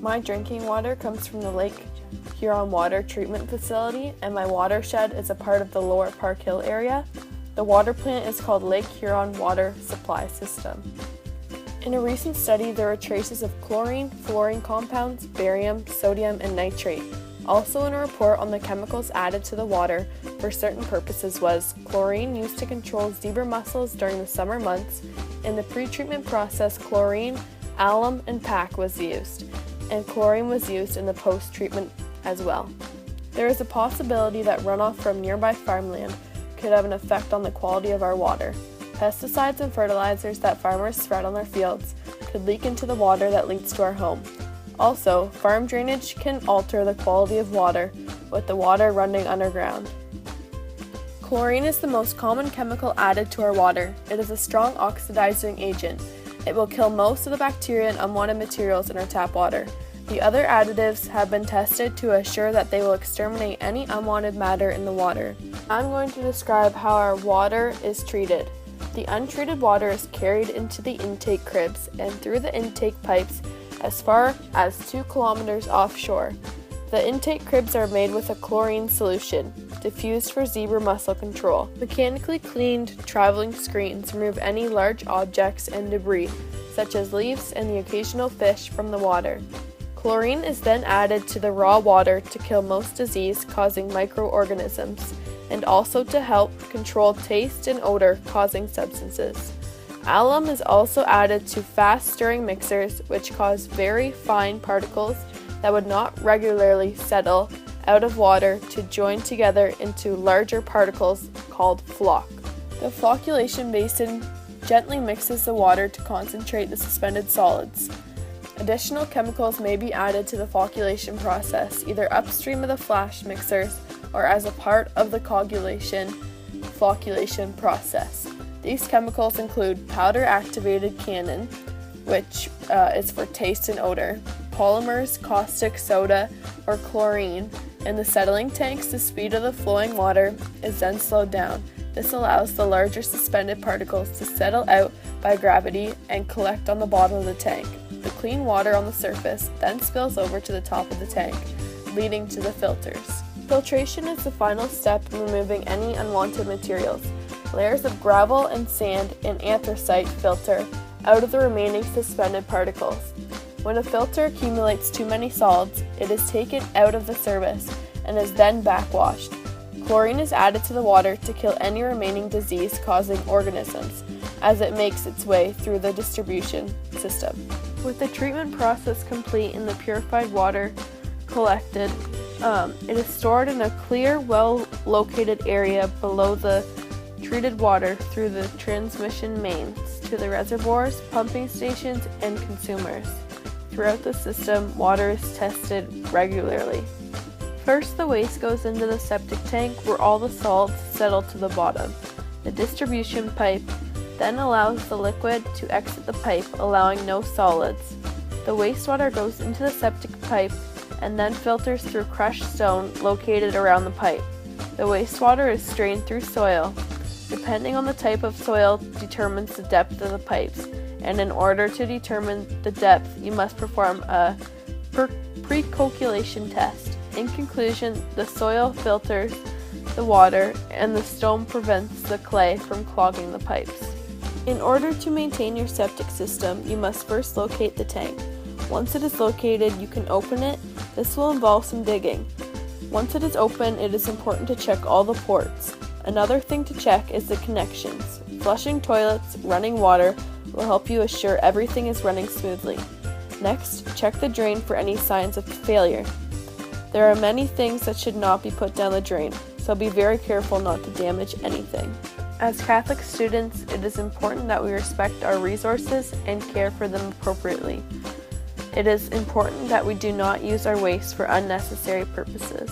My drinking water comes from the Lake Huron Water Treatment Facility, and my watershed is a part of the Lower Park Hill area. The water plant is called Lake Huron Water Supply System. In a recent study, there were traces of chlorine, fluorine compounds, barium, sodium, and nitrate. Also in a report on the chemicals added to the water for certain purposes was chlorine used to control zebra mussels during the summer months. In the pre-treatment process, chlorine, alum, and PAC was used, and chlorine was used in the post-treatment as well. There is a possibility that runoff from nearby farmland could have an effect on the quality of our water. Pesticides and fertilizers that farmers spread on their fields could leak into the water that leads to our home. Also, farm drainage can alter the quality of water with the water running underground. Chlorine is the most common chemical added to our water. It is a strong oxidizing agent. It will kill most of the bacteria and unwanted materials in our tap water. The other additives have been tested to assure that they will exterminate any unwanted matter in the water. I'm going to describe how our water is treated. The untreated water is carried into the intake cribs and through the intake pipes as far as 2 kilometers offshore. The intake cribs are made with a chlorine solution, diffused for zebra mussel control. Mechanically cleaned traveling screens remove any large objects and debris, such as leaves and the occasional fish, from the water. Chlorine is then added to the raw water to kill most disease-causing microorganisms, and also to help control taste and odor-causing substances. Alum is also added to fast-stirring mixers, which cause very fine particles that would not regularly settle out of water to join together into larger particles called floc. The flocculation basin gently mixes the water to concentrate the suspended solids. Additional chemicals may be added to the flocculation process, either upstream of the flash mixers or as a part of the coagulation flocculation process. These chemicals include powder-activated cannon, which is for taste and odor, polymers, caustic soda, or chlorine. In the settling tanks, the speed of the flowing water is then slowed down. This allows the larger suspended particles to settle out by gravity and collect on the bottom of the tank. The clean water on the surface then spills over to the top of the tank, leading to the filters. Filtration is the final step in removing any unwanted materials. Layers of gravel and sand and anthracite filter out of the remaining suspended particles. When a filter accumulates too many solids, it is taken out of the service and is then backwashed. Chlorine is added to the water to kill any remaining disease-causing organisms as it makes its way through the distribution system. With the treatment process complete and the purified water collected, it is stored in a clear, well-located area below the treated water through the transmission mains to the reservoirs, pumping stations, and consumers. Throughout the system, water is tested regularly. First, the waste goes into the septic tank where all the solids settle to the bottom. The distribution pipe then allows the liquid to exit the pipe, allowing no solids. The wastewater goes into the septic pipe and then filters through crushed stone located around the pipe. The wastewater is strained through soil. Depending on the type of soil determines the depth of the pipes, and in order to determine the depth, you must perform a pre-coagulation test. In conclusion, the soil filters the water, and the stone prevents the clay from clogging the pipes. In order to maintain your septic system, you must first locate the tank. Once it is located, you can open it. This will involve some digging. Once it is open, it is important to check all the ports. Another thing to check is the connections. Flushing toilets, running water will help you assure everything is running smoothly. Next, check the drain for any signs of failure. There are many things that should not be put down the drain, so be very careful not to damage anything. As Catholic students, it is important that we respect our resources and care for them appropriately. It is important that we do not use our waste for unnecessary purposes.